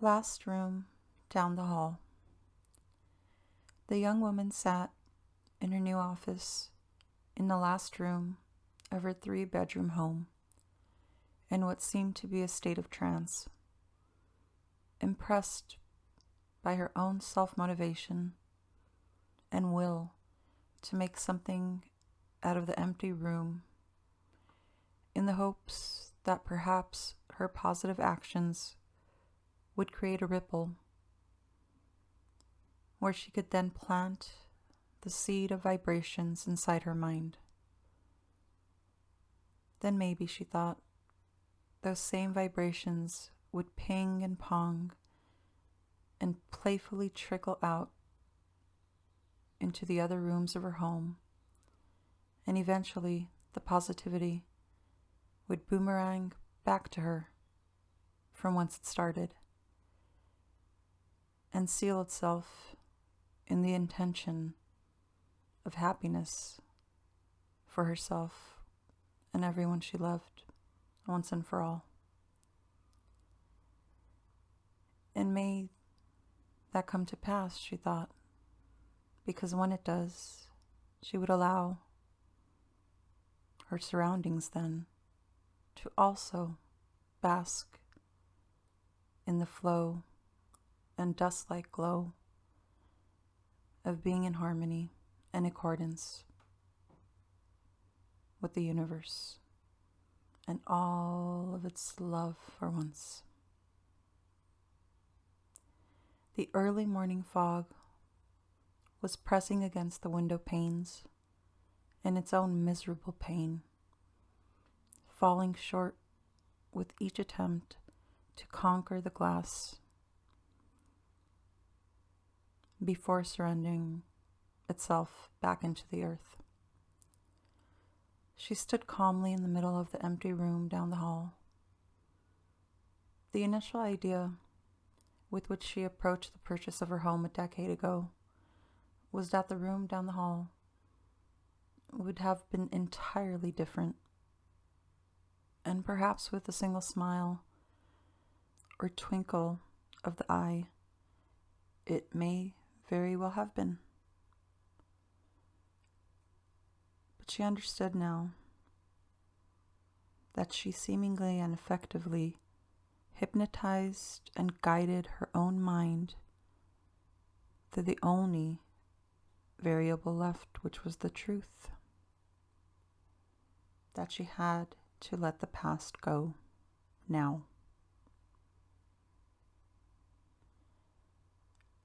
Last room down the hall. The young woman sat in her new office in the last room of her 3-bedroom home in what seemed to be a state of trance, impressed by her own self-motivation and will to make something out of the empty room, in the hopes that perhaps her positive actions would create a ripple where she could then plant the seed of vibrations inside her mind. Then maybe, she thought, those same vibrations would ping and pong and playfully trickle out into the other rooms of her home, and eventually the positivity would boomerang back to her from whence it started and seal itself in the intention of happiness for herself and everyone she loved once and for all. And may that come to pass, she thought, because when it does, she would allow her surroundings then to also bask in the flow and dust-like glow of being in harmony and accordance with the universe and all of its love for once. The early morning fog was pressing against the window panes in its own miserable pain, falling short with each attempt to conquer the glass before surrendering itself back into the earth. She stood calmly in the middle of the empty room down the hall. The initial idea with which she approached the purchase of her home a decade ago was that the room down the hall would have been entirely different, and perhaps with a single smile or twinkle of the eye, it may very well have been. But she understood now that she seemingly and effectively hypnotized and guided her own mind to the only variable left, which was the truth, that she had to let the past go now.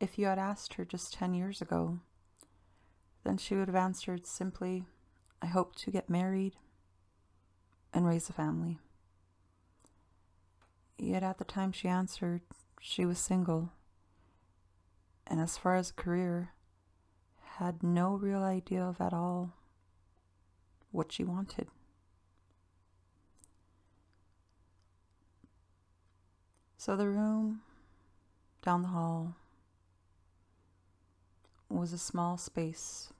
If you had asked her just 10 years ago, then she would have answered simply, I hope to get married and raise a family. Yet at the time she answered, she was single, and as far as a career, had no real idea of at all what she wanted. So the room down the hall was a small space,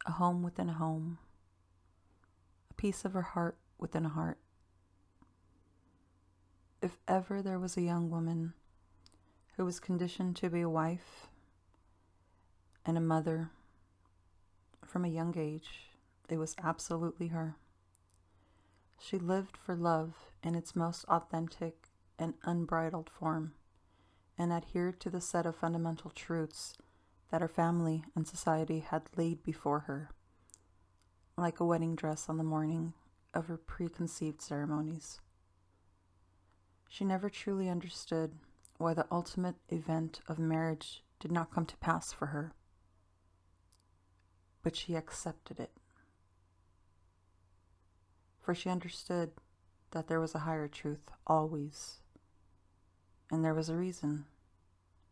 a home within a home, a piece of her heart within a heart. If ever there was a young woman who was conditioned to be a wife and a mother from a young age, it was absolutely her. She lived for love in its most authentic and unbridled form, and adhered to the set of fundamental truths that her family and society had laid before her, like a wedding dress on the morning of her preconceived ceremonies. She never truly understood why the ultimate event of marriage did not come to pass for her, but she accepted it. For she understood that there was a higher truth always, and there was a reason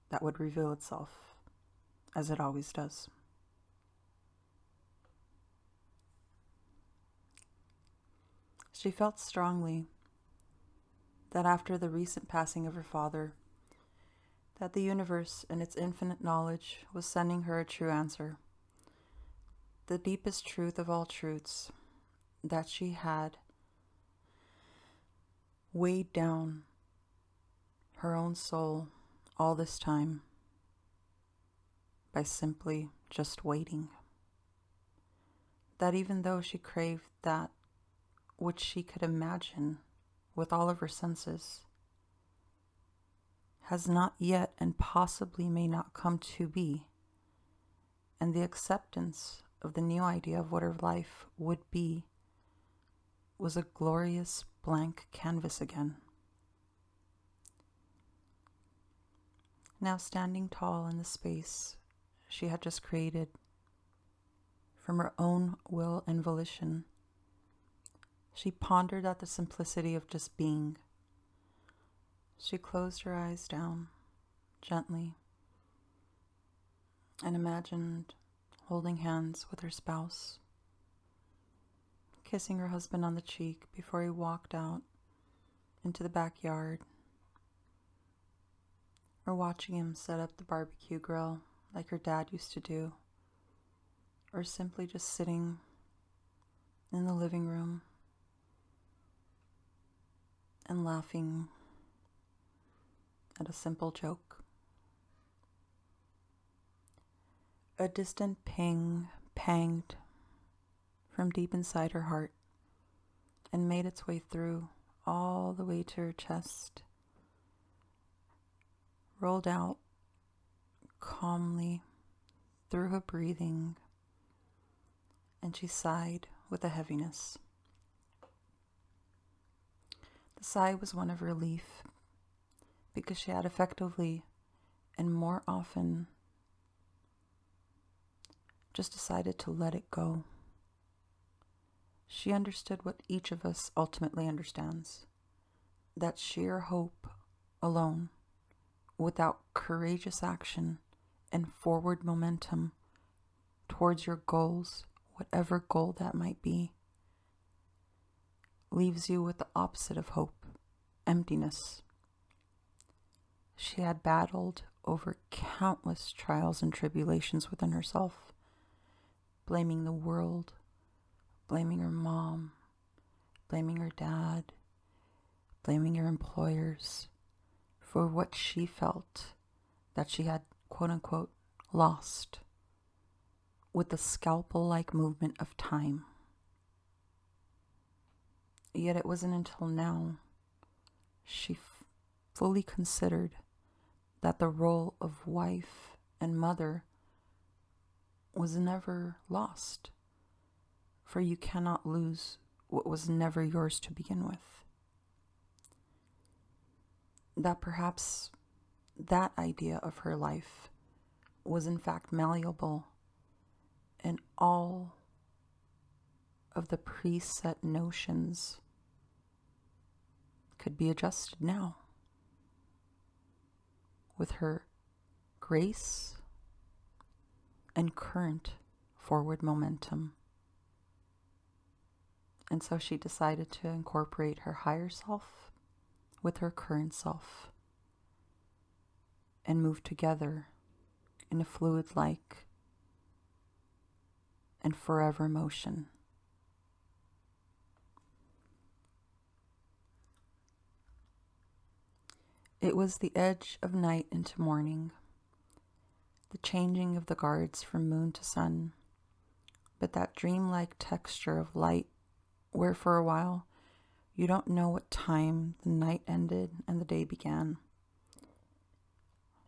that would reveal itself, as it always does. She felt strongly that after the recent passing of her father, that the universe in its infinite knowledge was sending her a true answer, the deepest truth of all truths that she had weighed down her own soul all this time by simply just waiting. That even though she craved that which she could imagine with all of her senses, has not yet and possibly may not come to be, and the acceptance of the new idea of what her life would be was a glorious blank canvas again. Now standing tall in the space she had just created from her own will and volition, she pondered at the simplicity of just being. She closed her eyes down gently and imagined holding hands with her spouse, kissing her husband on the cheek before he walked out into the backyard, or watching him set up the barbecue grill like her dad used to do, or simply just sitting in the living room and laughing at a simple joke. A distant ping panged from deep inside her heart and made its way through all the way to her chest, rolled out calmly through her breathing, and she sighed with a heaviness. The sigh was one of relief, because she had effectively and more often just decided to let it go. She understood what each of us ultimately understands, that sheer hope alone, without courageous action and forward momentum towards your goals, whatever goal that might be, leaves you with the opposite of hope, emptiness. She had battled over countless trials and tribulations within herself, blaming the world, blaming her mom, blaming her dad, blaming her employers for what she felt that she had, quote unquote, lost with the scalpel-like movement of time. Yet it wasn't until now she fully considered that the role of wife and mother was never lost, for you cannot lose what was never yours to begin with. That perhaps that idea of her life was in fact malleable, and all of the preset notions could be adjusted now with her grace and current forward momentum. And so she decided to incorporate her higher self with her current self and move together in a fluid-like and forever motion. It was the edge of night into morning, the changing of the guards from moon to sun, but that dreamlike texture of light where for a while you don't know what time the night ended and the day began.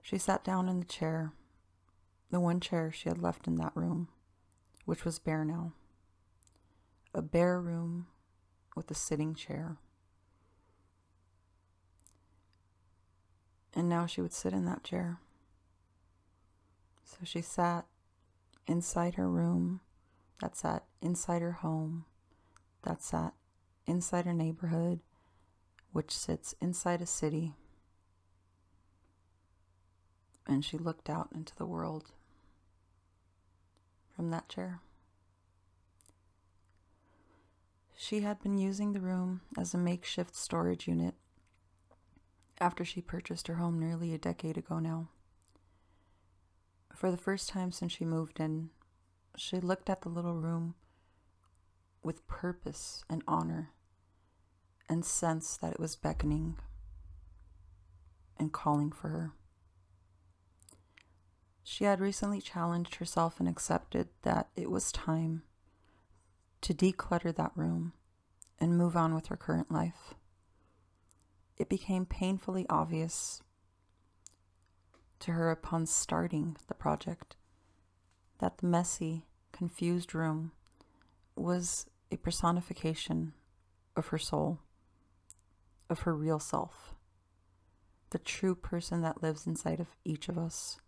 She sat down in the chair, the one chair she had left in that room, which was bare now. A bare room with a sitting chair. And now she would sit in that chair. So she sat inside her room, that sat inside her home, that sat inside her neighborhood, which sits inside a city. And she looked out into the world from that chair. She had been using the room as a makeshift storage unit after she purchased her home nearly a decade ago now. For the first time since she moved in, she looked at the little room with purpose and honor and sensed that it was beckoning. and calling for her. She had recently challenged herself and accepted that it was time to declutter that room and move on with her current life. It became painfully obvious to her upon starting the project that the messy, confused room was a personification of her soul, of her real self, the true person that lives inside of each of us,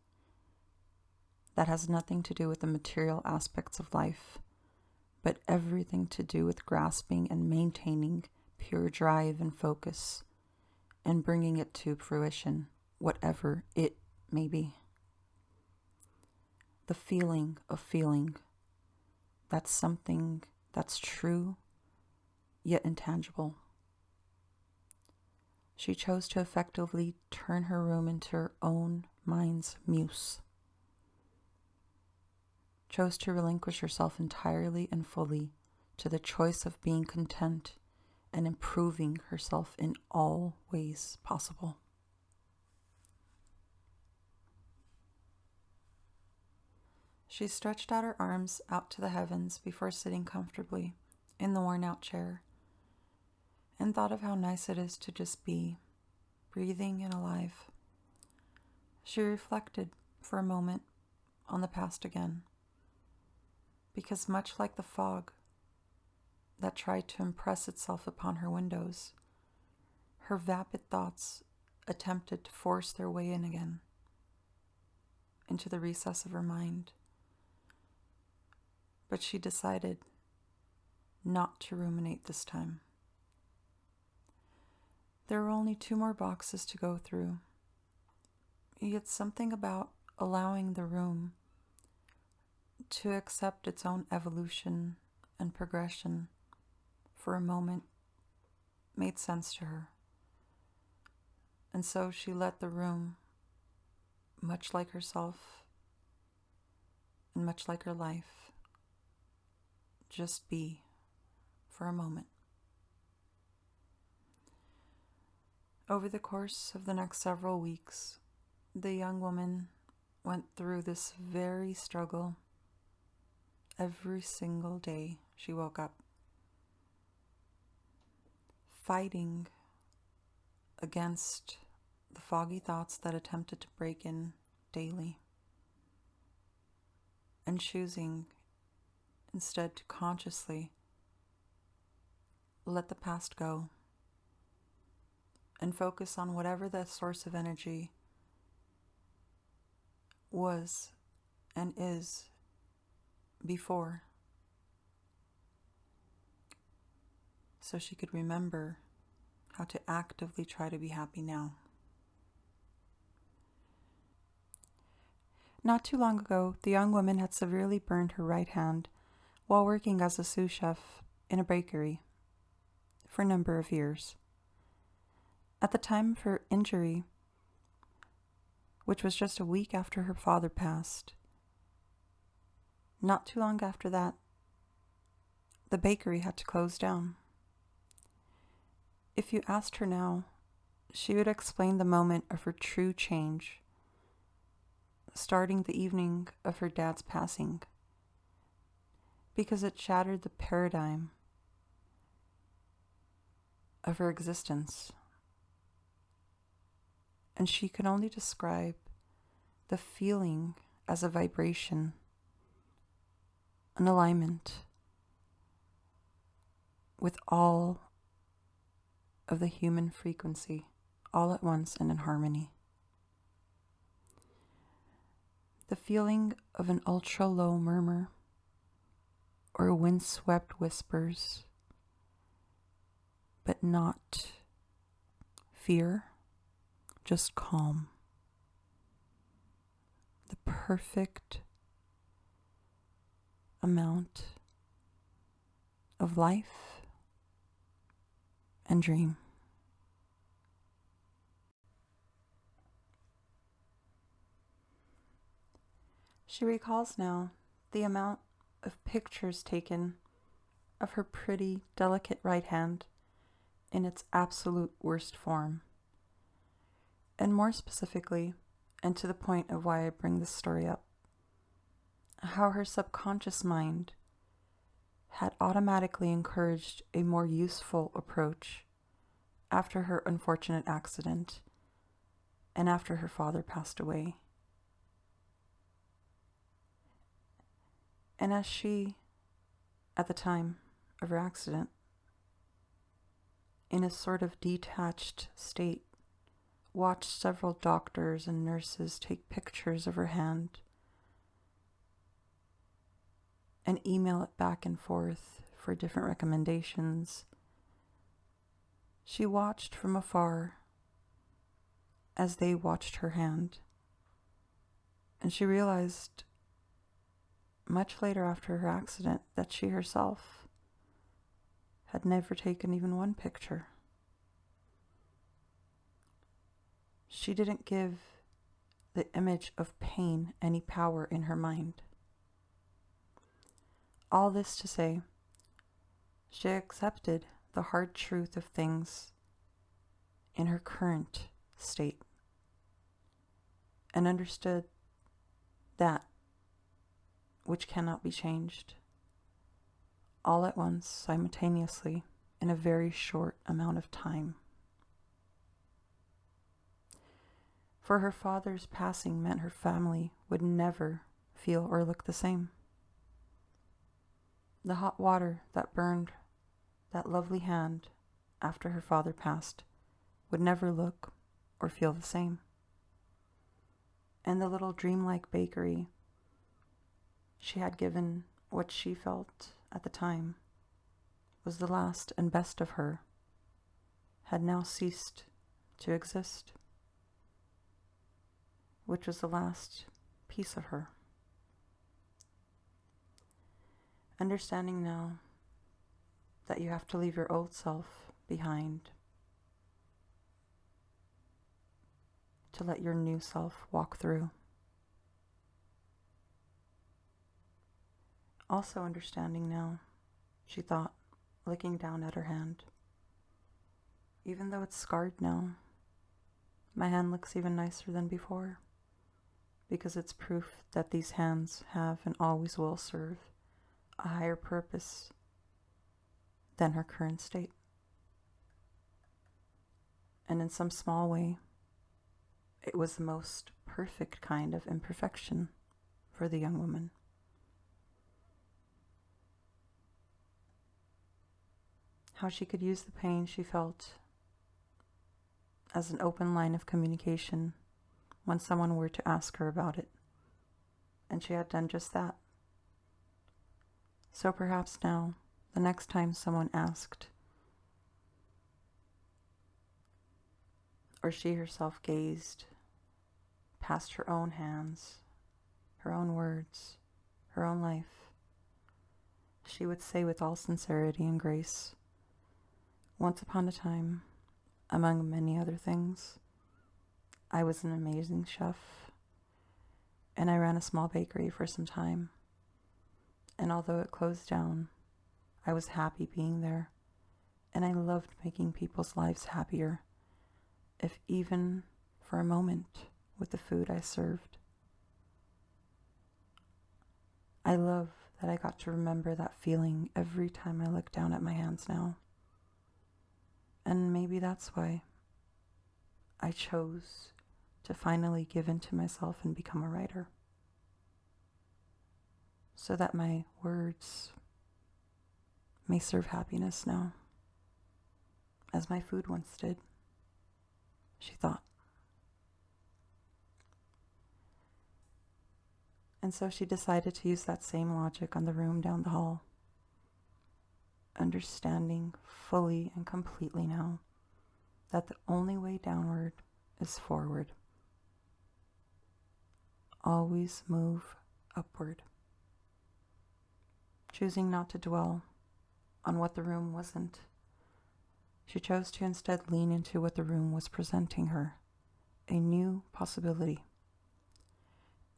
that has nothing to do with the material aspects of life, but everything to do with grasping and maintaining pure drive and focus and bringing it to fruition, whatever it may be. The feeling of feeling, that's something that's true yet intangible. She chose to effectively turn her room into her own mind's muse. Chose to relinquish herself entirely and fully to the choice of being content and improving herself in all ways possible. She stretched out her arms out to the heavens before sitting comfortably in the worn-out chair and thought of how nice it is to just be, breathing and alive. She reflected for a moment on the past again, because much like the fog that tried to impress itself upon her windows, her vapid thoughts attempted to force their way in again into the recess of her mind. But she decided not to ruminate this time. There were only 2 more boxes to go through, yet something about allowing the room to accept its own evolution and progression for a moment made sense to her. And so she let the room, much like herself and much like her life, just be for a moment. Over the course of the next several weeks, the young woman went through this very struggle every single day she woke up, fighting against the foggy thoughts that attempted to break in daily, and choosing instead to consciously let the past go and focus on whatever the source of energy was and is before, so she could remember how to actively try to be happy now. Not too long ago, the young woman had severely burned her right hand while working as a sous chef in a bakery for a number of years. At the time of her injury, which was just a week after her father passed, not too long after that, the bakery had to close down. If you asked her now, she would explain the moment of her true change, starting the evening of her dad's passing, because it shattered the paradigm of her existence. And she could only describe the feeling as a vibration, an alignment with all of the human frequency, all at once and in harmony. The feeling of an ultra-low murmur or windswept whispers, but not fear, just calm. The perfect amount of life and dream. She recalls now the amount of pictures taken of her pretty, delicate right hand in its absolute worst form. And more specifically, and to the point of why I bring this story up, how her subconscious mind had automatically encouraged a more useful approach after her unfortunate accident and after her father passed away. And as she, at the time of her accident, in a sort of detached state, watched several doctors and nurses take pictures of her hand and email it back and forth for different recommendations, she watched from afar as they watched her hand. And she realized much later after her accident that she herself had never taken even one picture. She didn't give the image of pain any power in her mind. All this to say, she accepted the hard truth of things in her current state and understood that which cannot be changed, all at once, simultaneously, in a very short amount of time. For her father's passing meant her family would never feel or look the same. The hot water that burned that lovely hand after her father passed would never look or feel the same. And the little dreamlike bakery she had given what she felt at the time was the last and best of her had now ceased to exist, which was the last piece of her. Understanding now that you have to leave your old self behind to let your new self walk through. Also understanding now, she thought, looking down at her hand, even though it's scarred now, my hand looks even nicer than before, because it's proof that these hands have and always will serve a higher purpose than her current state. And in some small way, it was the most perfect kind of imperfection for the young woman. How she could use the pain she felt as an open line of communication when someone were to ask her about it. And she had done just that. So perhaps now, the next time someone asked, or she herself gazed past her own hands, her own words, her own life, she would say with all sincerity and grace, once upon a time, among many other things, I was an amazing chef, and I ran a small bakery for some time. And although it closed down, I was happy being there, and I loved making people's lives happier, if even for a moment, with the food I served. I love that I got to remember that feeling every time I look down at my hands now. And maybe that's why I chose to finally give in to myself and become a writer. So that my words may serve happiness now, as my food once did, she thought. And so she decided to use that same logic on the room down the hall, understanding fully and completely now that the only way downward is forward. Always move upward. Choosing not to dwell on what the room wasn't, she chose to instead lean into what the room was presenting her, a new possibility,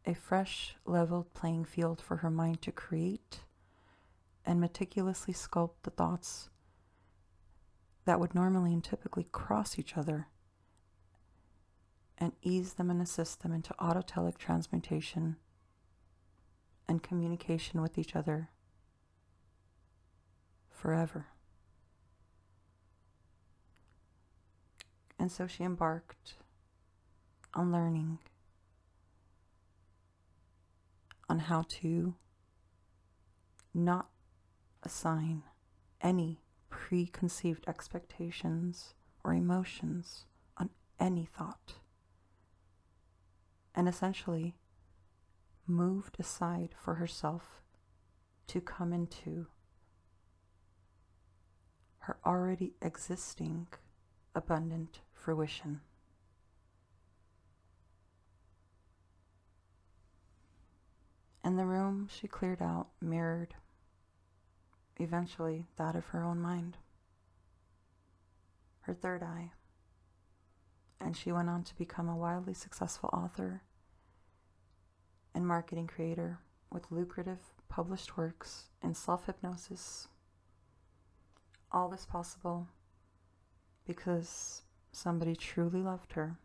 a fresh, leveled playing field for her mind to create and meticulously sculpt the thoughts that would normally and typically cross each other and ease them and assist them into autotelic transmutation and communication with each other forever. And so she embarked on learning on how to not assign any preconceived expectations or emotions on any thought, and essentially moved aside for herself to come into her already existing abundant fruition. And the room she cleared out mirrored eventually that of her own mind, her third eye. And she went on to become a wildly successful author and marketing creator with lucrative published works in self-hypnosis. All this possible because somebody truly loved her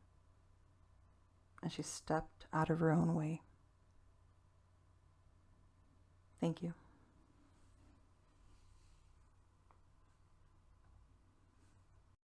and she stepped out of her own way. Thank you.